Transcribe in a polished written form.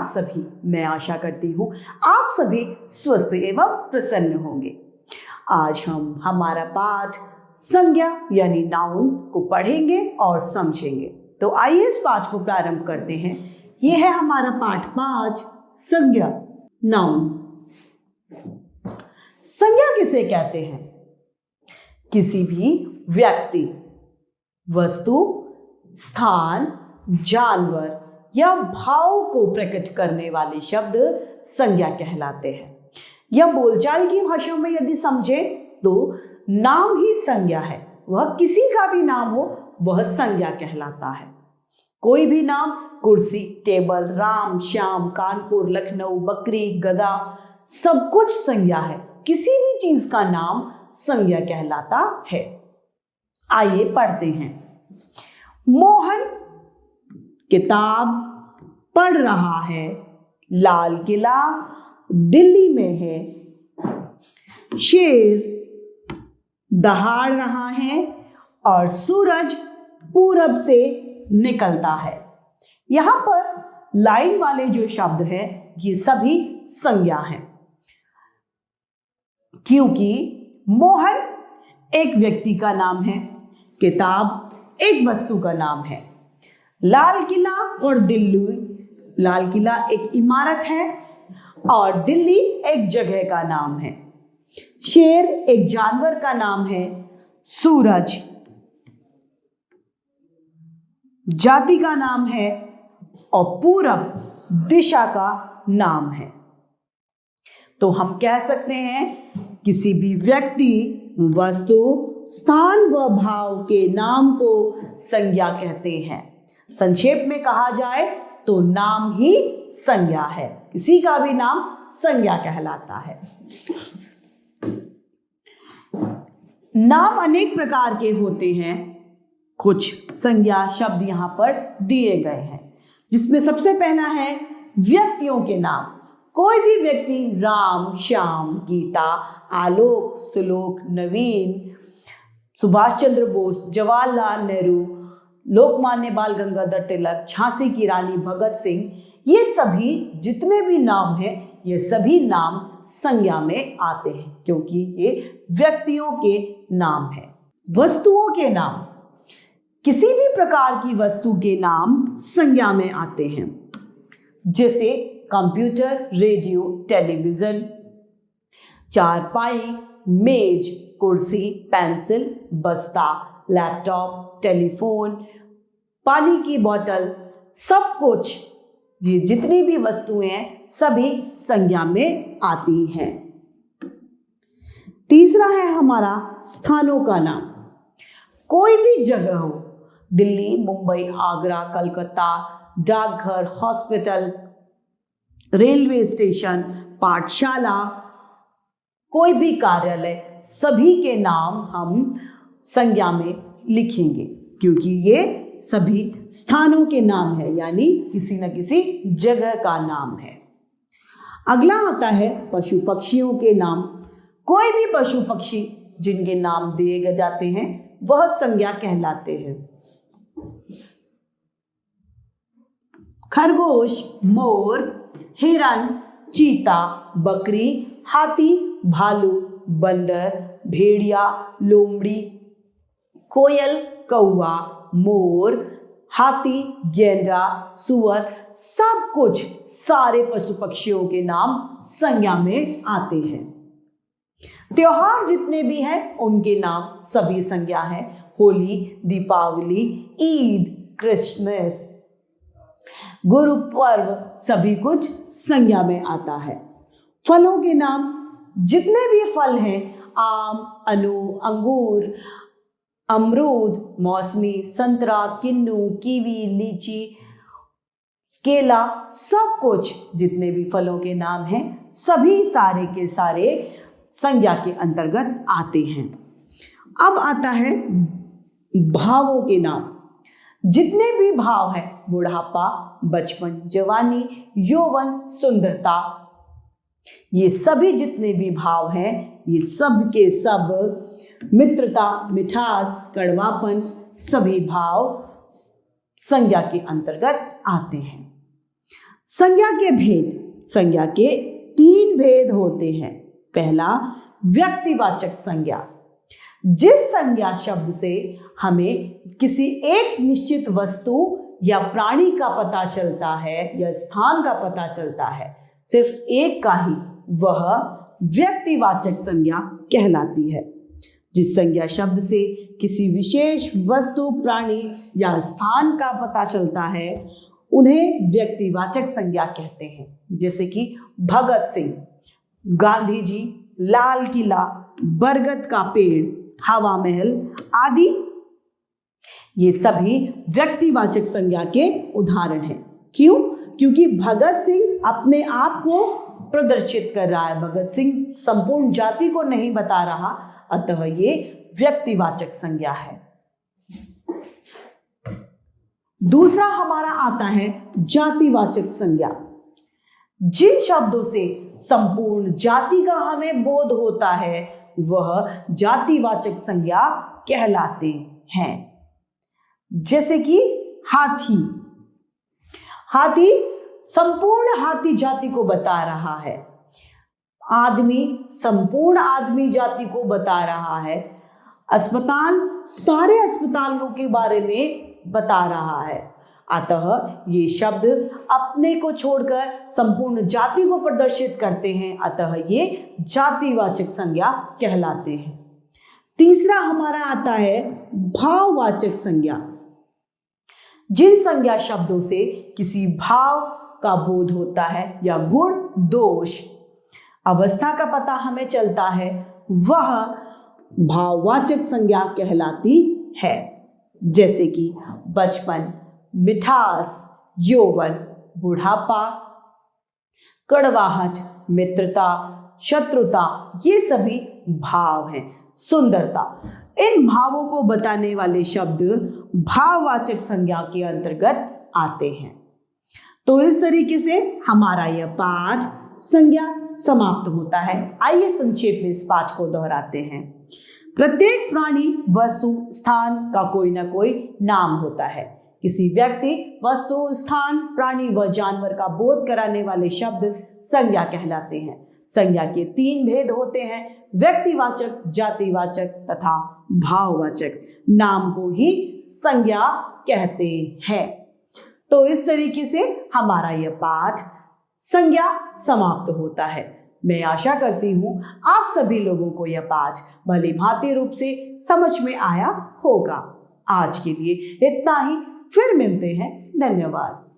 आप सभी। मैं आशा करती हूँ आप सभी स्वस्थ एवं प्रसन्न होंगे। आज हम हमारा पाठ संज्ञा यानी नाउन को पढ़ेंगे और समझेंगे। तो आइए इस पाठ को प्रारंभ करते हैं। यह है हमारा पाठ 5 संज्ञा नाउन। संज्ञा किसे कहते हैं? किसी भी व्यक्ति, वस्तु, स्थान, जानवर या भाव को प्रकट करने वाले शब्द संज्ञा कहलाते हैं। या बोलचाल की भाषा में यदि समझे तो नाम ही संज्ञा है। वह किसी का भी नाम हो वह संज्ञा कहलाता है। कोई भी नाम, कुर्सी, टेबल, राम, श्याम, कानपुर, लखनऊ, बकरी, गधा, सब कुछ संज्ञा है। किसी भी चीज का नाम संज्ञा कहलाता है। आइए पढ़ते हैं। मोहन किताब पढ़ रहा है। लाल किला दिल्ली में है। शेर दहाड़ रहा है और सूरज पूरब से निकलता है। यहां पर लाइन वाले जो शब्द हैं ये सभी संज्ञा हैं, क्योंकि मोहन एक व्यक्ति का नाम है, किताब एक वस्तु का नाम है, लाल किला और दिल्ली, लाल किला एक इमारत है और दिल्ली एक जगह का नाम है। शेर एक जानवर का नाम है, सूरज जाति का नाम है और पूरब दिशा का नाम है। तो हम कह सकते हैं किसी भी व्यक्ति, वस्तु, स्थान व भाव के नाम को संज्ञा कहते हैं। संक्षेप में कहा जाए तो नाम ही संज्ञा है। किसी का भी नाम संज्ञा कहलाता है। नाम अनेक प्रकार के होते हैं। कुछ संज्ञा शब्द यहां पर दिए गए हैं, जिसमें सबसे पहला है व्यक्तियों के नाम। कोई भी व्यक्ति राम, श्याम, गीता, आलोक, सुलोक, नवीन, सुभाष चंद्र बोस, जवाहरलाल नेहरू, लोकमान्य बाल गंगाधर तिलक, झांसी की रानी भगत सिंह, ये सभी जितने भी नाम हैं ये सभी नाम संज्ञा में आते हैं, क्योंकि ये व्यक्तियों के नाम हैं। वस्तुओं के नाम, किसी भी प्रकार की वस्तु के नाम संज्ञा में आते हैं, जैसे कंप्यूटर, रेडियो, टेलीविजन, चारपाई, मेज, कुर्सी, पेंसिल, बस्ता, लैपटॉप, टेलीफोन, पानी की बोतल, सब कुछ, ये जितनी भी वस्तुएं हैं सभी संज्ञा में आती हैं। तीसरा है हमारा स्थानों का नाम। कोई भी जगह हो, दिल्ली, मुंबई, आगरा, कलकत्ता, डाकघर, हॉस्पिटल, रेलवे स्टेशन, पाठशाला, कोई भी कार्यालय, सभी के नाम हम संज्ञा में लिखेंगे, क्योंकि ये सभी स्थानों के नाम है, यानी किसी न किसी जगह का नाम है। अगला आता है पशु पक्षियों के नाम। कोई भी पशु पक्षी जिनके नाम दिए जाते हैं वह संज्ञा कहलाते हैं। खरगोश, मोर, हिरन, चीता, बकरी, हाथी, भालू, बंदर, भेड़िया, लोमड़ी, कोयल, कौवा, मोर, हाथी, गैंडा, सुअर, सब कुछ सारे पशु पक्षियों के नाम संज्ञा में आते हैं। त्योहार जितने भी हैं उनके नाम सभी संज्ञा हैं। होली, दीपावली, ईद, क्रिसमस, गुरु पर्व, सभी कुछ संज्ञा में आता है। फलों के नाम, जितने भी फल हैं, आम, अनु, अंगूर, अमरूद, मौसमी, संतरा, किन्नू, कीवी, लीची, केला, सब कुछ जितने भी फलों के नाम हैं सभी सारे के सारे संज्ञा के अंतर्गत आते हैं। अब आता है भावों के नाम। जितने भी भाव हैं, बुढ़ापा, बचपन, जवानी, यौवन, सुंदरता, ये सभी जितने भी भाव हैं ये सब के सब, मित्रता, मिठास, कड़वापन, सभी भाव संज्ञा के अंतर्गत आते हैं। संज्ञा के भेद। संज्ञा के 3 भेद होते हैं। पहला, व्यक्तिवाचक संज्ञा। जिस संज्ञा शब्द से हमें किसी एक निश्चित वस्तु या प्राणी का पता चलता है या स्थान का पता चलता है, सिर्फ एक का ही, वह व्यक्तिवाचक संज्ञा कहलाती है। जिस संज्ञा शब्द से किसी विशेष वस्तु, प्राणी या स्थान का पता चलता है, उन्हें व्यक्तिवाचक संज्ञा कहते हैं। जैसे कि भगत सिंह, गांधी जी, लाल किला, बरगद का पेड़, हवा महल आदि, ये सभी व्यक्तिवाचक संज्ञा के उदाहरण हैं। क्यों? क्योंकि भगत सिंह अपने आप को प्रदर्शित कर रहा है, भगत सिंह संपूर्ण जाति को नहीं बता रहा, अतः ये व्यक्तिवाचक संज्ञा है। दूसरा हमारा आता है जातिवाचक संज्ञा। जिन शब्दों से संपूर्ण जाति का हमें बोध होता है, वह जातिवाचक संज्ञा कहलाते हैं। जैसे कि हाथी। हाथी संपूर्ण हाथी जाति को बता रहा है। आदमी संपूर्ण आदमी जाति को बता रहा है। अस्पताल सारे अस्पतालों के बारे में बता रहा है। अतः ये शब्द अपने को छोड़कर संपूर्ण जाति को प्रदर्शित करते हैं, अतः ये जातिवाचक संज्ञा कहलाते हैं। तीसरा हमारा आता है भाववाचक संज्ञा। जिन संज्ञा शब्दों से किसी भाव का बोध होता है या गुण, दोष, अवस्था का पता हमें चलता है, वह भाववाचक संज्ञा कहलाती है। जैसे कि बचपन, मिठास, यौवन, बुढ़ापा, कड़वाहट, मित्रता, शत्रुता, ये सभी भाव हैं। सुंदरता, इन भावों को बताने वाले शब्द भाववाचक संज्ञा के अंतर्गत आते हैं। तो इस तरीके से हमारा यह पाठ संज्ञा समाप्त होता है। आइए संक्षेप में इस पाठ को दोहराते हैं। प्रत्येक प्राणी, वस्तु, स्थान का कोई ना कोई नाम होता है। किसी व्यक्ति, वस्तु, स्थान, प्राणी व जानवर का बोध कराने वाले शब्द संज्ञा कहलाते हैं। संज्ञा के 3 भेद होते हैं, व्यक्तिवाचक, जातिवाचक तथा भाववाचक। नाम को ही संज्ञा कहते हैं। तो इस तरीके से हमारा यह पाठ संज्ञा समाप्त होता है। मैं आशा करती हूँ आप सभी लोगों को यह पाठ भली भांति रूप से समझ में आया होगा। आज के लिए इतना ही, फिर मिलते हैं। धन्यवाद।